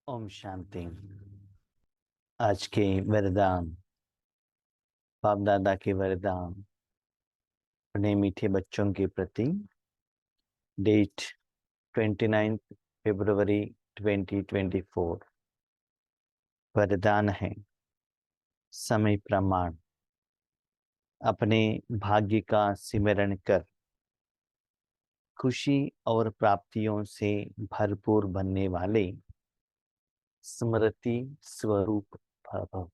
ओम शांति। आज के वरदान, बाप दादा के वरदान अपने मीठे बच्चों के प्रति। डेट 29 फरवरी 2024। वरदान है समय प्रमाण। अपने भाग्य का सिमरण कर खुशी और प्राप्तियों से भरपूर बनने वाले स्मृति स्वरूप भव।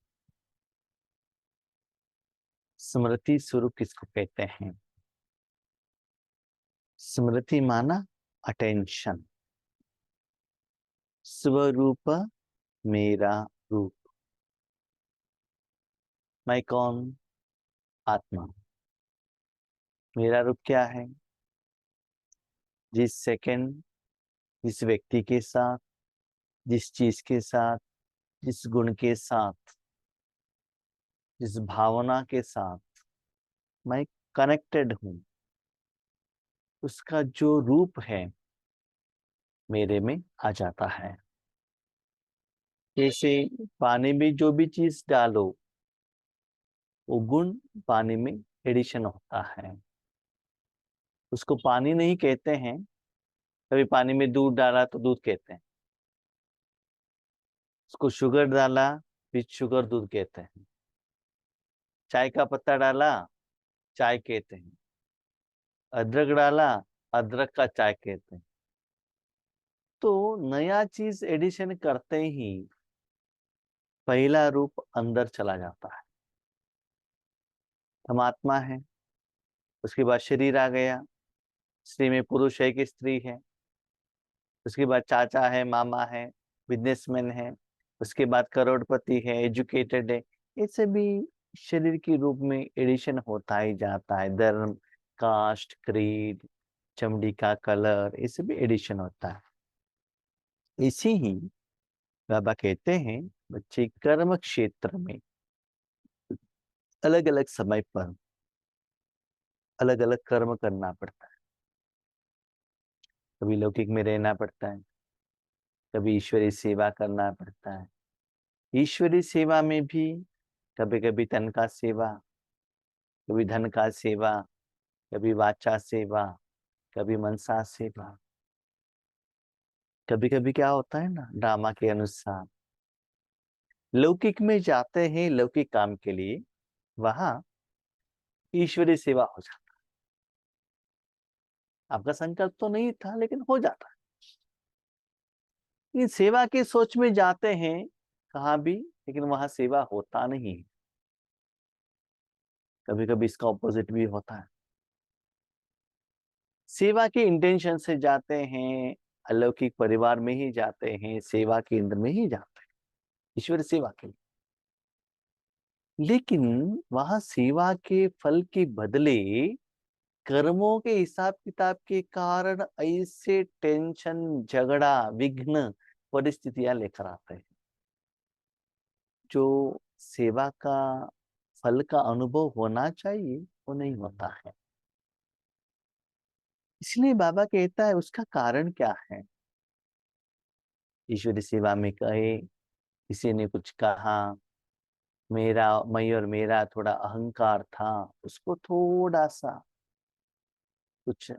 स्मृति स्वरूप किसको कहते हैं? स्मृति माना अटेंशन। स्वरूप मेरा रूप। मैं कौन? आत्मा। मेरा रूप क्या है? जिस सेकंड, जिस व्यक्ति के साथ, जिस चीज के साथ, जिस गुण के साथ, जिस भावना के साथ मैं कनेक्टेड हूं, उसका जो रूप है मेरे में आ जाता है। जैसे पानी में जो भी चीज डालो, वो गुण पानी में एडिशन होता है। उसको पानी नहीं कहते हैं। कभी पानी में दूध डाला तो दूध कहते हैं। उसको शुगर डाला, विथ शुगर दूध कहते हैं। चाय का पत्ता डाला, चाय कहते हैं। अदरक डाला, अदरक का चाय कहते हैं। तो नया चीज एडिशन करते ही पहला रूप अंदर चला जाता है। हम आत्मा है, उसके बाद शरीर आ गया। स्त्री में पुरुष है कि स्त्री है। उसके बाद चाचा है, मामा है, बिजनेसमैन है। उसके बाद करोड़पति है, एजुकेटेड है। ऐसे भी शरीर के रूप में एडिशन होता ही जाता है। धर्म, कास्ट, क्रीड, चमड़ी का कलर, इससे भी एडिशन होता है। इसी ही बाबा कहते हैं बच्चे कर्म क्षेत्र में अलग अलग समय पर अलग अलग कर्म करना पड़ता है। कभी लौकिक में रहना पड़ता है, कभी ईश्वरीय सेवा करना पड़ता है। ईश्वरीय सेवा में भी कभी कभी तन का सेवा, कभी धन का सेवा, कभी वाचा सेवा, कभी मनसा सेवा। कभी कभी क्या होता है ना, ड्रामा के अनुसार लौकिक में जाते हैं लौकिक काम के लिए, वहां ईश्वरीय सेवा हो जाता है। आपका संकल्प तो नहीं था लेकिन हो जाता है। ये सेवा की सोच में जाते हैं कहाँ भी, लेकिन वहां सेवा होता नहीं है। कभी कभी इसका ऑपोजिट भी होता है। सेवा के इंटेंशन से जाते हैं, अलौकिक परिवार में ही जाते हैं, सेवा केंद्र में ही जाते हैं ईश्वर सेवा के लिए। लेकिन वहां सेवा के फल के बदले कर्मों के हिसाब किताब के कारण ऐसे टेंशन, झगड़ा, विघ्न परिस्थितियां लेकर आते हैं, जो सेवा का फल का अनुभव होना चाहिए वो नहीं होता है। इसलिए बाबा कहता है उसका कारण क्या है। ईश्वरी सेवा में कहे, किसी ने कुछ कहा, मेरा, मैं और मेरा थोड़ा अहंकार था, उसको थोड़ा सा कुछ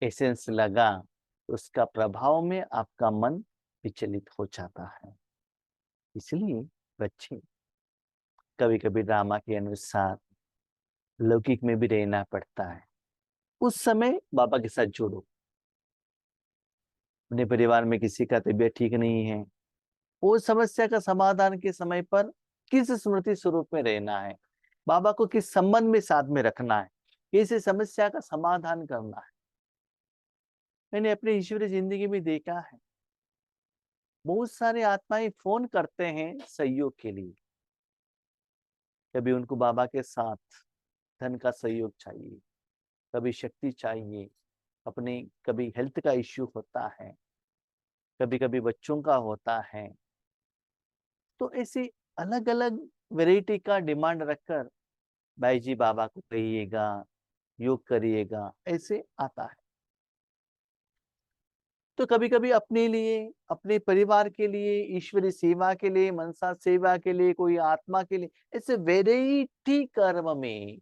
एसेंस लगा, उसका प्रभाव में आपका मन विचलित हो जाता है। इसलिए बच्चे कभी कभी ड्रामा के अनुसार लौकिक में भी रहना पड़ता है। उस समय बाबा के साथ जुड़ो। अपने परिवार में किसी का तबीयत ठीक नहीं है, वो समस्या का समाधान के समय पर किस स्मृति स्वरूप में रहना है, बाबा को किस संबंध में साथ में रखना है, कैसे समस्या का समाधान करना है। मैंने अपनी ईश्वरीय जिंदगी में देखा है, बहुत सारे आत्माएं फोन करते हैं सहयोग के लिए। कभी उनको बाबा के साथ धन का सहयोग चाहिए, कभी शक्ति चाहिए, अपने कभी हेल्थ का इश्यू होता है, कभी कभी बच्चों का होता है। तो ऐसी अलग अलग वैरायटी का डिमांड रखकर भाई जी बाबा को कहिएगा, योग करिएगा, ऐसे आता है। तो कभी कभी अपने लिए, अपने परिवार के लिए, ईश्वरीय सेवा के लिए, मनसा सेवा के लिए, कोई आत्मा के लिए, ऐसे वेराइटी कर्म में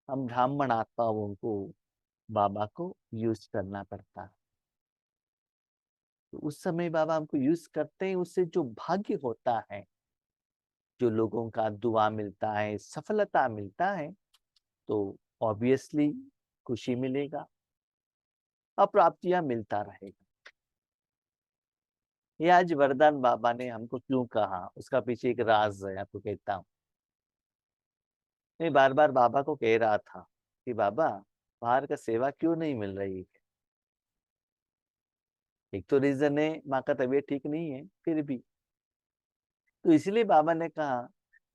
हम ब्राह्मण आत्माओं को, बाबा को यूज करना पड़ता है। तो उस समय बाबा हमको यूज करते हैं, उससे जो भाग्य होता है, जो लोगों का दुआ मिलता है, सफलता मिलता है, तो ऑब्वियसली खुशी मिलेगा और प्राप्तियां मिलता रहेगा। ये आज वरदान बाबा ने हमको क्यों कहा, उसका पीछे एक राज है, आपको कहता हूँ। मैं बार बार बाबा को कह रहा था कि बाबा, बाहर का सेवा क्यों नहीं मिल रही है। एक तो रीजन है माँ का तबीयत ठीक नहीं है, फिर भी तो इसलिए बाबा ने कहा,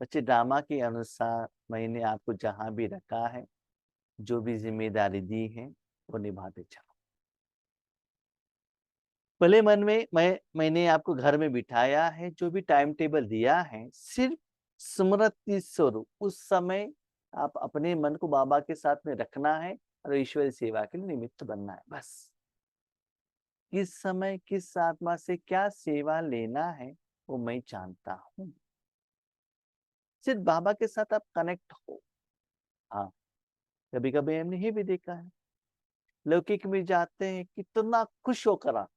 बच्चे ड्रामा के अनुसार मैंने आपको जहां भी रखा है, जो भी जिम्मेदारी दी है, वो निभाते चलो। भले मन में मैंने आपको घर में बिठाया है, जो भी टाइम टेबल दिया है, सिर्फ स्मृति स्वरूप उस समय आप अपने मन को बाबा के साथ में रखना है और ईश्वरी सेवा के लिए निमित्त बनना है, बस। किस समय किस आत्मा से क्या सेवा लेना है, वो मैं जानता हूँ। सिर्फ बाबा के साथ आप कनेक्ट हो। हाँ, कभी कभी हमने ये भी देखा है, लौकिक में जाते हैं कितना खुश होकर आते,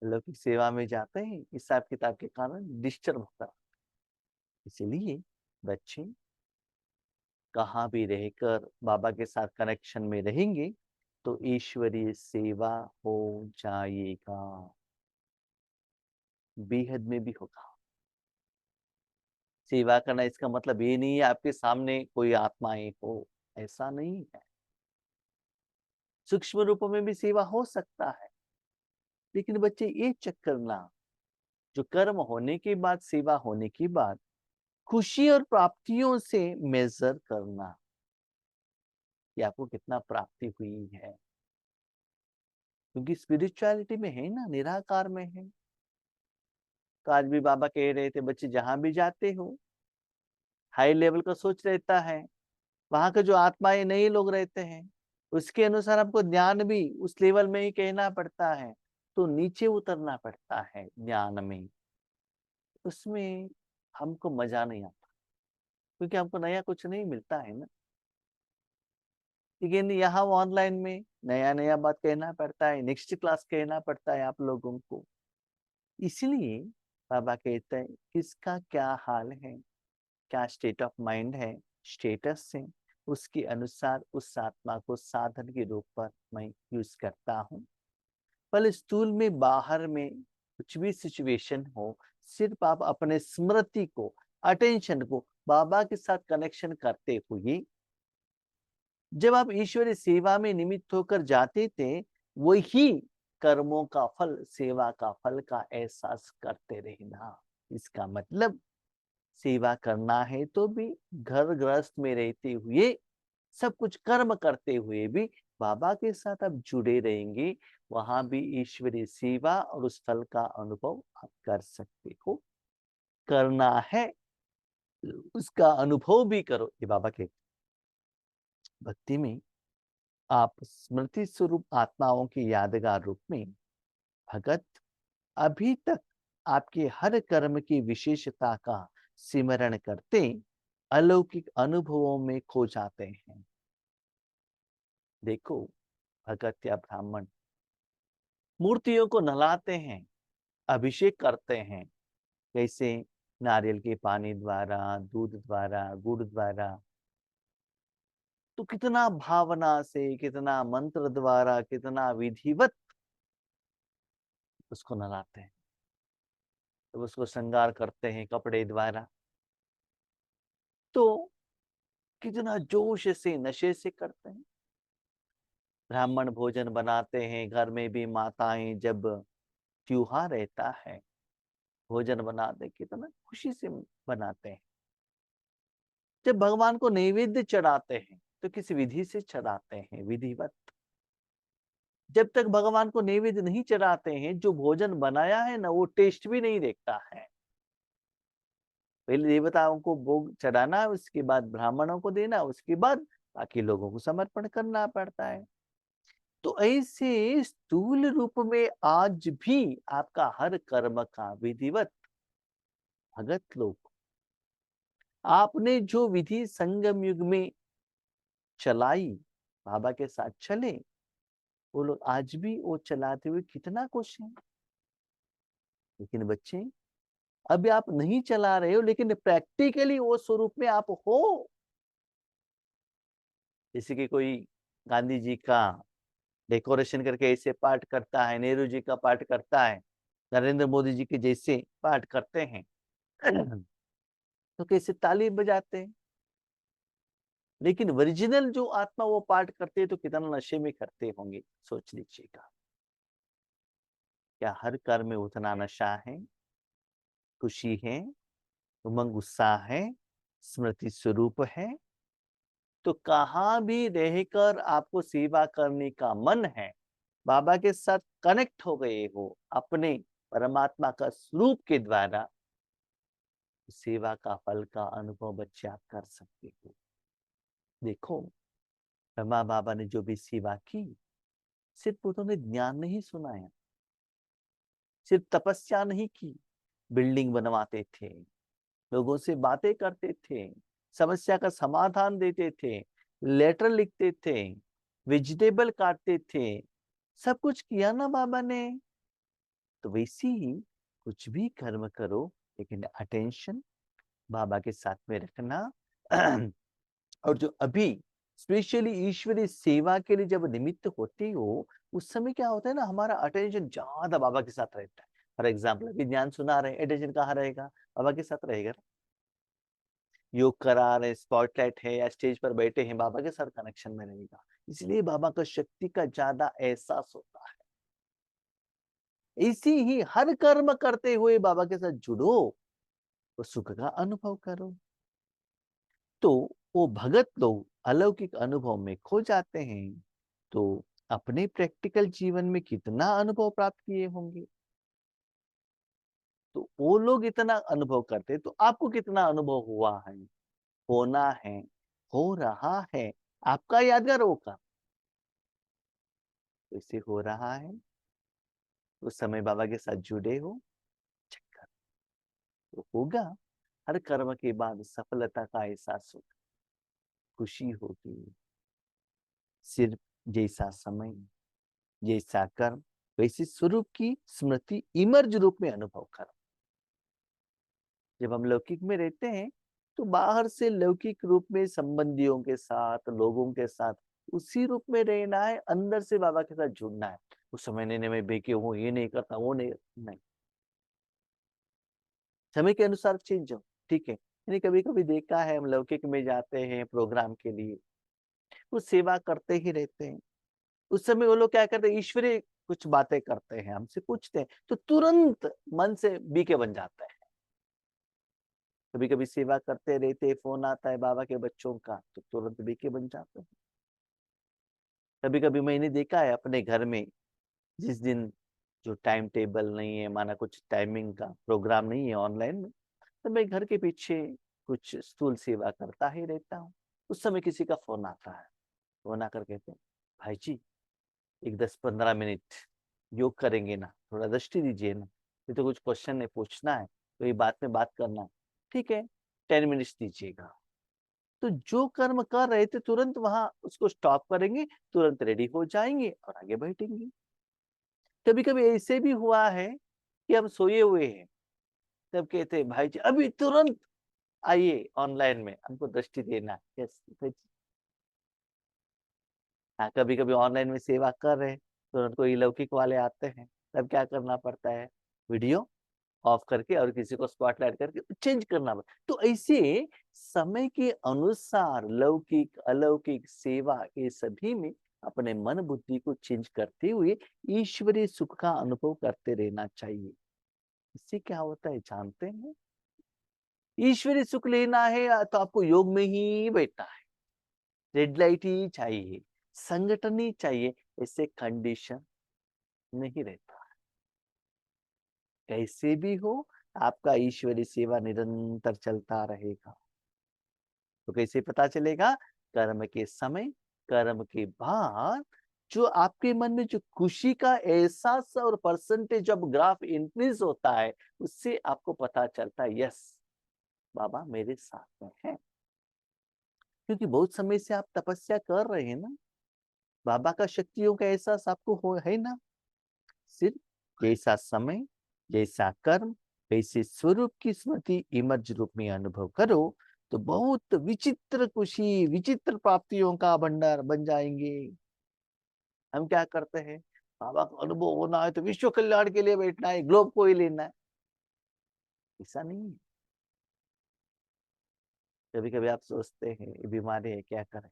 लौकिक सेवा में जाते हैं हिसाब किताब के कारण डिस्टर्ब होता है। इसलिए बच्चे कहाँ भी रहकर बाबा के साथ कनेक्शन में रहेंगे तो ईश्वरीय सेवा हो जाएगा, बेहद में भी होगा। सेवा करना इसका मतलब ये नहीं है आपके सामने कोई आत्माएं हो, ऐसा नहीं है। सूक्ष्म रूप में भी सेवा हो सकता है, लेकिन बच्चे ये चेक करना, जो कर्म होने के बाद, सेवा होने के बाद खुशी और प्राप्तियों से मेजर करना कि आपको कितना प्राप्ति हुई है। क्योंकि स्पिरिचुअलिटी में है ना, निराकार में है। तो आज भी बाबा कह रहे थे, बच्चे जहां भी जाते हो, हाई लेवल का सोच रहता है, वहां के जो आत्माएं नए लोग रहते हैं, उसके अनुसार आपको ज्ञान भी उस लेवल में ही कहना पड़ता है। तो नीचे उतरना पड़ता है ज्ञान में, उसमें हमको मजा नहीं आता, क्योंकि हमको नया कुछ नहीं मिलता है ना। लेकिन यहाँ ऑनलाइन में नया नया बात कहना पड़ता है, नेक्स्ट क्लास कहना पड़ता है आप लोगों को। इसलिए बाबा कहते हैं, किसका क्या हाल है, क्या स्टेट ऑफ माइंड है, स्टेटस है, उसके अनुसार उस आत्मा को साधन के रूप पर मैं यूज करता हूँ। भले स्थूल में, बाहर में कुछ भी सिचुएशन हो, सिर्फ आप अपने स्मृति को, अटेंशन को बाबा के साथ कनेक्शन करते हुए, जब आप ईश्वरीय सेवा में निमित्त होकर जाते थे, वही कर्मों का फल, सेवा का फल का एहसास करते रहना। इसका मतलब सेवा करना है तो भी घर गृहस्थ में रहते हुए, सब कुछ कर्म करते हुए भी बाबा के साथ आप जुड़े रहेंगे, वहां भी ईश्वरीय सेवा और उस फल का अनुभव आप कर सकते हो। करना है, उसका अनुभव भी करो। ये बाबा के भक्ति में आप स्मृति स्वरूप आत्माओं की यादगार रूप में भगत अभी तक आपके हर कर्म की विशेषता का सिमरण करते अलौकिक अनुभवों में खो जाते हैं। देखो, भगत या ब्राह्मण मूर्तियों को नहलाते हैं, अभिषेक करते हैं, कैसे? नारियल के पानी द्वारा, दूध द्वारा, गुड़ द्वारा। तो कितना भावना से, कितना मंत्र द्वारा, कितना विधिवत उसको नहलाते हैं, तो उसको श्रृंगार करते हैं कपड़े द्वारा। तो कितना जोश से, नशे से करते हैं। ब्राह्मण भोजन बनाते हैं, घर में भी माताएं जब त्योहार रहता है, भोजन बनाते, कितना खुशी से बनाते हैं। जब भगवान को नैवेद्य चढ़ाते हैं तो किस विधि से चढ़ाते हैं, विधिवत। जब तक भगवान को नैवेद्य नहीं चढ़ाते हैं, जो भोजन बनाया है ना, वो टेस्ट भी नहीं देखता है। पहले देवताओं को भोग चढ़ाना, उसके बाद ब्राह्मणों को देना, उसके बाद बाकी लोगों को समर्पण करना पड़ता है। तो ऐसे स्थूल रूप में आज भी आपका हर कर्म का विधिवत भगत लोग, आपने जो विधि संगम युग में चलाई, बाबा के साथ चले, वो लोग आज भी वो चलाते हुए कितना खुश हैं। लेकिन बच्चे, अभी आप नहीं चला रहे हो, लेकिन प्रैक्टिकली वो स्वरूप में आप हो। जैसे कि कोई गांधी जी का डेकोरेशन करके ऐसे पाठ करता है, नेहरू जी का पाठ करता है, नरेंद्र मोदी जी के जैसे पाठ करते हैं तो कैसे ताली बजाते हैं। लेकिन ओरिजिनल जो आत्मा वो पाठ करते हैं तो कितना नशे में करते होंगे, सोच लीजिएगा। क्या हर कर्म में उतना नशा है, खुशी है, उमंग उत्साह है, स्मृति स्वरूप है? तो कहाँ भी रहकर आपको सेवा करने का मन है, बाबा के साथ कनेक्ट हो गए हो अपने परमात्मा का स्वरूप के द्वारा, सेवा का फल का अनुभव बच्चे आप कर सकते हो। देखो, ब्रह्मा बाबा ने जो भी सेवा की, सिर्फ उन्होंने ज्ञान नहीं सुनाया, सिर्फ तपस्या नहीं की, बिल्डिंग बनवाते थे, लोगों से बातें करते थे, समस्या का समाधान देते थे, लेटर लिखते थे, वेजिटेबल काटते थे, सब कुछ किया ना बाबा ने। तो वैसे ही कुछ भी कर्म करो, लेकिन अटेंशन बाबा के साथ में रखना और जो अभी स्पेशली ईश्वरीय सेवा के लिए जब निमित्त होते हो, उस समय क्या होता है ना, हमारा अटेंशन ज्यादा बाबा के साथ रहता है। फॉर एग्जाम्पल, अभी ज्ञान सुना रहे, अटेंशन कहाँ रहेगा? बाबा के साथ रहेगा। योग करा रहे, स्पॉटलाइट है या स्टेज पर बैठे हैं, बाबा के साथ कनेक्शन में रहेगा। इसलिए बाबा का शक्ति का ज्यादा एहसास होता है। इसी ही हर कर्म करते हुए बाबा के साथ जुड़ो, तो सुख का अनुभव करो। तो वो भगत लोग अलौकिक अनुभव में खो जाते हैं, तो अपने प्रैक्टिकल जीवन में कितना अनुभव प्राप्त किए होंगे। तो वो लोग इतना अनुभव करते, तो आपको कितना अनुभव हुआ है, होना है, हो रहा है, आपका यादगार होगा। तो इसे हो रहा है, उस समय बाबा के साथ जुड़े हो, चक्कर तो होगा। हर कर्म के बाद सफलता का एहसास होगा, खुशी होगी। सिर्फ जैसा समय, जैसा कर्म, वैसे स्वरूप की स्मृति इमर्ज रूप में अनुभव करो। जब हम लौकिक में रहते हैं, तो बाहर से लौकिक रूप में संबंधियों के साथ, लोगों के साथ उसी रूप में रहना है, अंदर से बाबा के साथ जुड़ना है। उस समय नहीं, मैं बेके हूँ, ये नहीं करता, वो नहीं। समय के अनुसार चेंज हो, ठीक है। यानी कभी कभी देखा है, हम लौकिक में जाते हैं प्रोग्राम के लिए, वो सेवा करते ही रहते हैं। उस समय वो लोग क्या करते हैं, ईश्वरीय कुछ बातें करते हैं, हमसे पूछते हैं, तो तुरंत मन से बीके बन जाता है। कभी कभी सेवा करते रहते, फोन आता है बाबा के बच्चों का, तो तुरंत बीके बन जाते हैं। कभी कभी मैंने देखा है अपने घर में, जिस दिन जो टाइम टेबल नहीं है, माना कुछ टाइमिंग का प्रोग्राम नहीं है ऑनलाइन में, तो मैं घर के पीछे कुछ स्थूल सेवा करता ही रहता हूँ। उस समय किसी का फोन आता है, फोन आकर कहते हैं, भाई जी एक 10-15 मिनट योग करेंगे ना, थोड़ा दृष्टि दीजिए ना, ये तो कुछ क्वेश्चन है, पूछना है, तो ये बात में बात करना है। ठीक है, 10 मिनट्स दीजिएगा। तो जो कर्म कर रहे थे, तुरंत वहां उसको स्टॉप करेंगे, तुरंत रेडी हो जाएंगे और आगे बैठेंगे। कभी कभी ऐसे भी हुआ है कि हम सोए हुए हैं, तब कहते हैं, भाई जी अभी तुरंत आइए ऑनलाइन में, हमको दृष्टि देना है। यस। हाँ, कभी कभी ऑनलाइन में सेवा कर रहे हैं, तुरंत कोई लौकिक वाले आते हैं, तब क्या करना पड़ता है, वीडियो ऑफ करके और किसी को स्पॉटलाइट करके चेंज करना पड़ता। तो ऐसे समय के अनुसार लौकिक अलौकिक सेवा, ये सभी में अपने मन बुद्धि को चेंज करते हुए ईश्वरीय सुख का अनुभव करते रहना चाहिए। इससे क्या होता है जानते हैं? ईश्वरीय सुख लेना है तो आपको योग में ही बैठना है, रेड लाइट ही चाहिए, संगठन ही चाहिए। इससे कंडीशन नहीं रहता। कैसे भी हो, आपका ईश्वरीय सेवा निरंतर चलता रहेगा। तो कैसे पता चलेगा? कर्म के समय, कर्म के बाद जो आपके मन में जो खुशी का एहसास और परसेंटेज जब ग्राफ इंक्रीज होता है, उससे आपको पता चलता है यस, बाबा मेरे साथ में है। क्योंकि बहुत समय से आप तपस्या कर रहे हैं ना, बाबा का शक्तियों का एहसास आपको हो है ना। सिर्फ जैसा समय, जैसा कर्म, वैसे स्वरूप की स्मृति इमर्ज रूप में अनुभव करो, तो बहुत विचित्र खुशी, विचित्र प्राप्तियों का भंडार बन जाएंगे। हम क्या करते हैं, बाबा का अनुभव होना है तो विश्व कल्याण के लिए बैठना है, ग्लोब को ही लेना है। ऐसा नहीं है। कभी कभी आप सोचते हैं ये बीमारी है, क्या करें,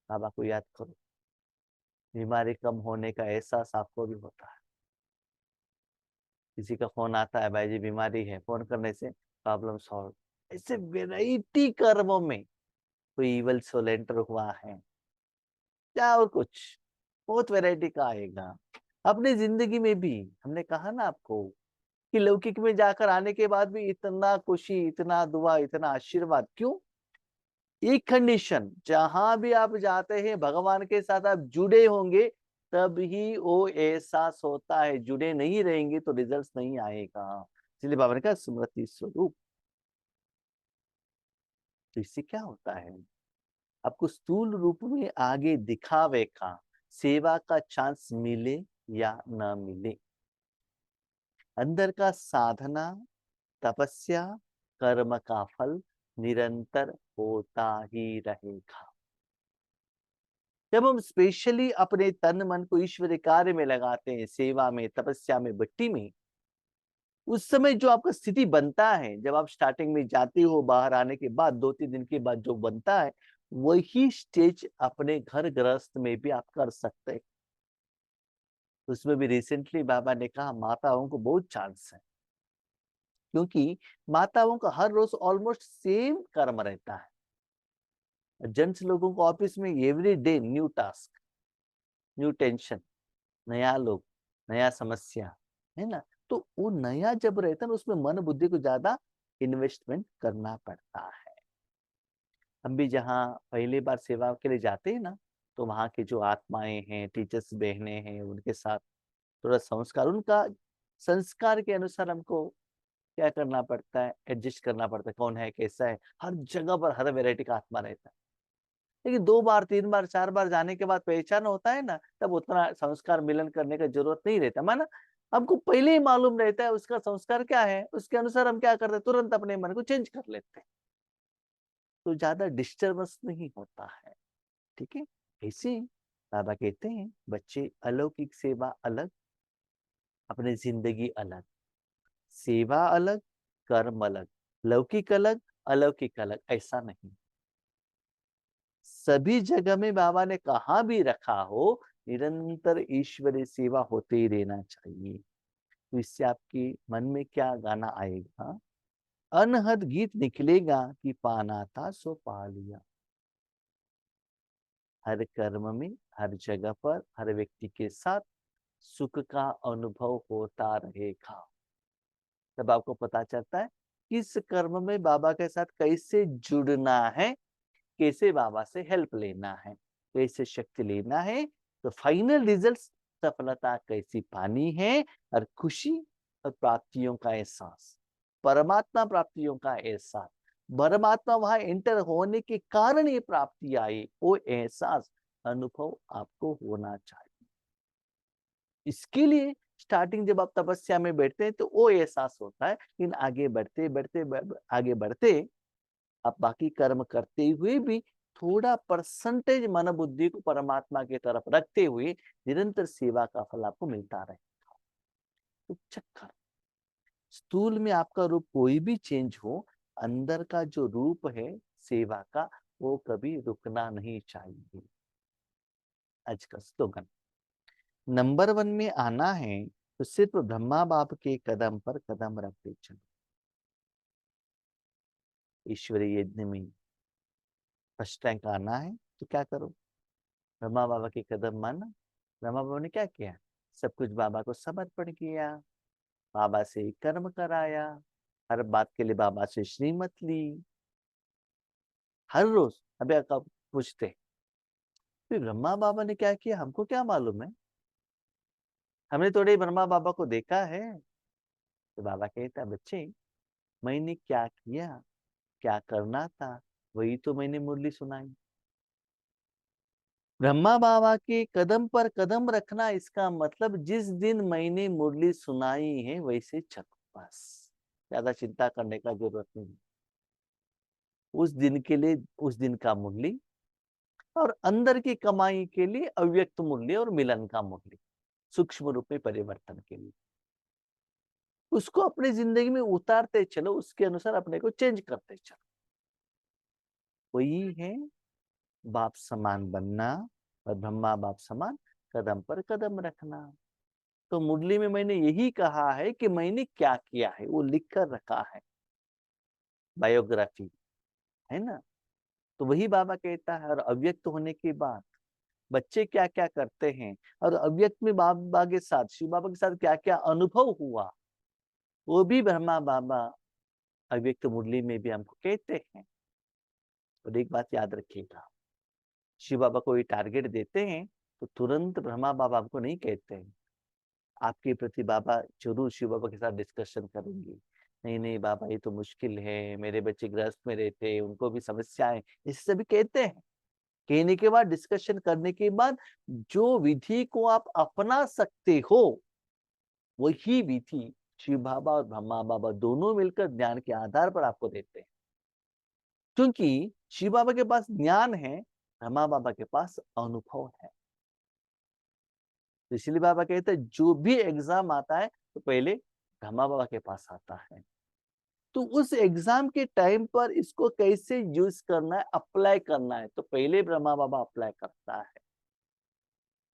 बाबा को याद करो। बीमारी कम होने का एहसास आपको भी होता है। किसी का फोन आता है, भाई जी बीमारी है, फोन करने से प्रॉब्लम सॉल्व। ऐसे वेराइटी कर्मों में कोई इवल सोल एंटर हुआ है या और कुछ, बहुत वैरायटी का आएगा। अपनी जिंदगी में भी हमने कहा ना आपको कि लौकिक में जाकर आने के बाद भी इतना खुशी, इतना दुआ, इतना आशीर्वाद, क्यों? एक कंडीशन, जहां भी आप जाते हैं भगवान के साथ आप जुड़े होंगे, तब ही वो एहसास होता है। जुड़े नहीं रहेंगे तो रिजल्ट्स नहीं आएगा। इसलिए बाबा ने कहा स्मृति स्वरूप। तो इससे क्या होता है, आपको स्थूल रूप में आगे दिखावे का, सेवा का चांस मिले या न मिले, अंदर का साधना, तपस्या, कर्म का फल निरंतर होता ही रहेगा। जब हम स्पेशली अपने तन मन को ईश्वरीय कार्य में लगाते हैं, सेवा में, तपस्या में, भक्ति में, उस समय जो आपका स्थिति बनता है, जब आप स्टार्टिंग में जाते हो, बाहर आने के बाद 2-3 दिन के बाद जो बनता है, वही स्टेज अपने घर गृहस्थ में भी आप कर सकते हैं। उसमें भी रिसेंटली बाबा ने कहा माताओं को बहुत चांस है, क्योंकि माताओं का हर रोज ऑलमोस्ट सेम कर्म रहता है। जेंट्स लोगों को ऑफिस में every day new task, new tension, नया लोग, नया समस्या, है ना। तो वो नया जब रहता है ना, उसमें मन बुद्धि को ज्यादा इन्वेस्टमेंट करना पड़ता है। हम भी जहाँ पहली बार सेवा के लिए जाते हैं ना, तो वहाँ की जो आत्माएं हैं, टीचर्स बहनें हैं, उनके साथ थोड़ा संस्कार, उनका संस्कार के अनुसार हमको क्या करना पड़ता है, एडजस्ट करना पड़ता है। कौन है, कैसा है, हर जगह पर हर वैरायटी का आत्मा रहता है। लेकिन 2 बार 3 बार 4 बार जाने के बाद पहचान होता है ना, तब उतना संस्कार मिलन करने का जरूरत नहीं रहता। माना हमको पहले ही मालूम रहता है उसका संस्कार क्या है, उसके अनुसार हम क्या करते हैं, तुरंत अपने मन को चेंज कर लेते हैं, तो ज्यादा डिस्टर्बेंस नहीं होता है। ठीक है। ऐसे बाबा कहते हैं बच्चे, अलौकिक सेवा अलग, अपनी जिंदगी अलग, सेवा अलग, कर्म अलग, लौकिक अलग, अलौकिक अलग, ऐसा नहीं। सभी जगह में बाबा ने कहा भी रखा हो, निरंतर ईश्वरीय सेवा होते ही रहना चाहिए। तो इससे आपके मन में क्या गाना आएगा, अनहद गीत निकलेगा कि पाना था सो पा लिया। हर कर्म में, हर जगह पर, हर व्यक्ति के साथ सुख का अनुभव होता रहेगा। तब आपको पता चलता है किस कर्म में बाबा के साथ कैसे जुड़ना है, कैसे बाबा से हेल्प लेना है, कैसे शक्ति लेना है। तो फाइनल रिजल्ट, सफलता कैसी पानी है, और खुशी और प्राप्तियों का एहसास, परमात्मा प्राप्तियों का एहसास, परमात्मा वहां एंटर होने के कारण ये प्राप्ति आई, वो एहसास, अनुभव आपको होना चाहिए। इसके लिए स्टार्टिंग जब आप तपस्या में बैठते हैं तो वो एहसास होता है, लेकिन आगे बढ़ते बढ़ते आगे बढ़ते आप बाकी कर्म करते हुए भी थोड़ा परसेंटेज मन बुद्धि को परमात्मा की तरफ रखते हुए निरंतर सेवा का फल आपको मिलता रहे। तो चक्कर, स्थूल में आपका रूप कोई भी चेंज हो, अंदर का जो रूप है सेवा का, वो कभी रुकना नहीं चाहिए। आज का स्लोगन, नंबर 1 में आना है तो सिर्फ ब्रह्मा बाप के कदम पर कदम रखते चलो। ईश्वरीय यज्ञ में फर्स्ट रैंक आना है तो क्या करो, ब्रह्मा बाबा के कदम माना। ब्रह्मा बाबा ने क्या किया, सब कुछ बाबा को समर्पण किया, बाबा से कर्म कराया, हर बात के लिए बाबा से श्रीमत ली, हर रोज। अभी आप पूछते फिर ब्रह्मा बाबा ने क्या किया हमको क्या मालूम है, हमने थोड़े ब्रह्मा बाबा को देखा है। तो बाबा कहता बच्चे, मैंने क्या किया, क्या करना था, वही तो मैंने मुरली सुनाई। ब्रह्मा बाबा के कदम पर कदम रखना, इसका मतलब जिस दिन मैंने मुरली सुनाई है वैसे चलो, बस ज्यादा चिंता करने का जरूरत नहीं। उस दिन के लिए उस दिन का मुरली, और अंदर की कमाई के लिए अव्यक्त मुरली और मिलन का मुरली, सूक्ष्म रूप में परिवर्तन के लिए उसको अपनी जिंदगी में उतारते चलो, उसके अनुसार अपने को चेंज करते चलो। वही है बाप समान बनना और ब्रह्मा बाप समान कदम पर कदम रखना। तो मुरली में मैंने यही कहा है कि मैंने क्या किया है, वो लिख कर रखा है, बायोग्राफी है ना। तो वही बाबा कहता है, और अव्यक्त होने के बाद बच्चे क्या क्या करते हैं, और अव्यक्त में बाबा के साथ, शिव बाबा के साथ क्या क्या अनुभव हुआ, वो भी ब्रह्मा बाबा अव्यक्त मुरली में भी हमको कहते हैं। और एक बात याद रखिएगा, शिव बाबा को ये टारगेट देते हैं तो तुरंत ब्रह्मा बाबा हमको नहीं कहते हैं, आपके प्रति बाबा जरूर शिव बाबा के साथ डिस्कशन करेंगे। नहीं नहीं बाबा, ये तो मुश्किल है, मेरे बच्चे गृहस्थ में रहते हैं, उनको भी समस्याएं, इससे भी कहते हैं। कहने के बाद, डिस्कशन करने के बाद, जो विधि को आप अपना सकते हो वही विधि शिव बाबा और ब्रह्मा बाबा दोनों मिलकर ज्ञान के आधार पर आपको देते हैं। क्योंकि शिव बाबा के पास ज्ञान है, ब्रह्मा बाबा के पास अनुभव है। तो इसलिए बाबा कहते हैं जो भी एग्जाम आता है तो पहले ब्रह्मा बाबा के पास आता है। तो उस एग्जाम के टाइम पर इसको कैसे यूज करना है, अप्लाई करना है, तो पहले ब्रह्मा बाबा अप्लाई करता है।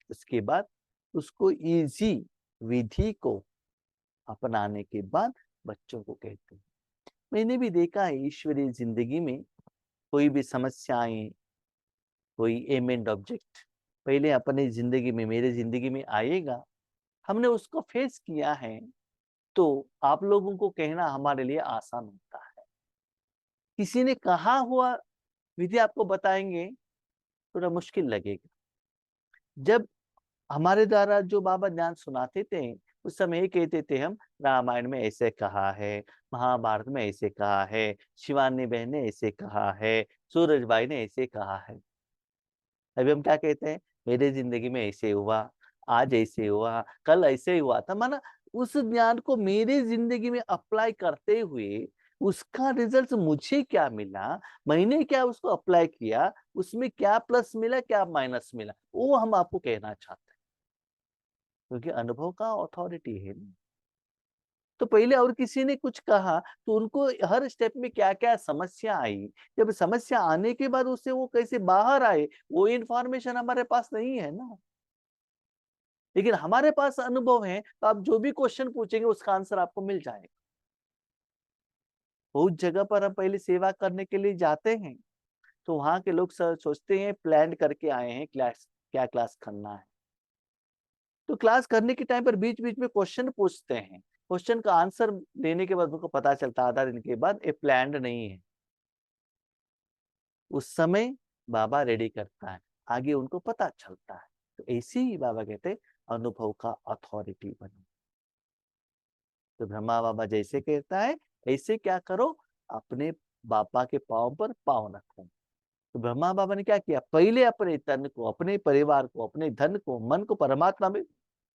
उसके बाद उसको इजी विधि को अपनाने के बाद बच्चों को कहते हैं। मैंने भी देखा है ईश्वरीय जिंदगी में, कोई भी समस्याएं, कोई एम एंड ऑब्जेक्ट पहले अपनी जिंदगी में, मेरे जिंदगी में आएगा, हमने उसको फेस किया है, तो आप लोगों को कहना हमारे लिए आसान होता है। किसी ने कहा हुआ विधि आपको बताएंगे थोड़ा मुश्किल लगेगा। जब हमारे द्वारा जो बाबा ज्ञान सुनाते थे, उस समय ये कहते थे हम, रामायण में ऐसे कहा है, महाभारत में ऐसे कहा है, शिवानी बहन ने ऐसे कहा है, सूरज भाई ने ऐसे कहा है। अभी हम क्या कहते हैं, मेरे जिंदगी में ऐसे हुआ, आज ऐसे हुआ, कल ऐसे ही हुआ था। माना उस ज्ञान को मेरे जिंदगी में अप्लाई करते हुए उसका रिजल्ट मुझे क्या मिला, मैंने क्या उसको अप्लाई किया, उसमें क्या प्लस मिला, क्या माइनस मिला, वो हम आपको कहना चाहते हैं। क्योंकि अनुभव का अथॉरिटी है ना। तो पहले और किसी ने कुछ कहा तो उनको हर स्टेप में क्या क्या समस्या आई, जब समस्या आने के बाद उससे वो कैसे बाहर आए, वो इंफॉर्मेशन हमारे पास नहीं है ना। लेकिन हमारे पास अनुभव है, तो आप जो भी क्वेश्चन पूछेंगे उसका आंसर आपको मिल जाएगा। बहुत जगह पर हम पहले सेवा करने के लिए जाते हैं, तो वहां के लोग सोचते हैं प्लान करके आए हैं क्लास, क्या क्लास करना है। तो क्लास करने के टाइम पर बीच बीच में क्वेश्चन पूछते हैं, क्वेश्चन का आंसर देने के बाद उनको पता चलता आधा दिन के बाद ये प्लान्ड नहीं है। उस समय बाबा रेडी करता है, आगे उनको पता चलता है। तो ऐसे ही बाबा कहते हैं अनुभव का अथॉरिटी बनो। तो ब्रह्मा बाबा जैसे कहता है ऐसे क्या करो, अपने बाबा के पाँव पर पाँव रखो। तो ब्रह्मा बाबा ने क्या किया, पहले अपने तन को, अपने परिवार को, अपने धन को, मन को परमात्मा में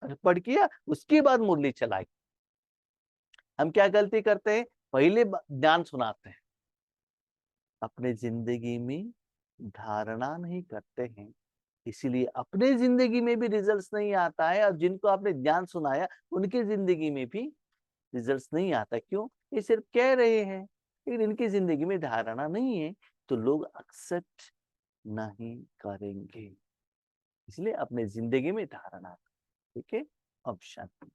अर्पण किया, उसके बाद मुरली चलाई। हम क्या गलती करते हैं, पहले ज्ञान सुनाते हैं, अपने जिंदगी में धारणा नहीं करते हैं, इसीलिए अपने जिंदगी में भी रिजल्ट्स नहीं आता है, और जिनको आपने ज्ञान सुनाया उनकी जिंदगी में भी रिजल्ट्स नहीं आता। क्यों, ये सिर्फ कह रहे हैं लेकिन इनकी जिंदगी में धारणा नहीं है, तो लोग एक्सेप्ट नहीं करेंगे। इसलिए अपने जिंदगी में धारणा, ठीक है। अब शांति।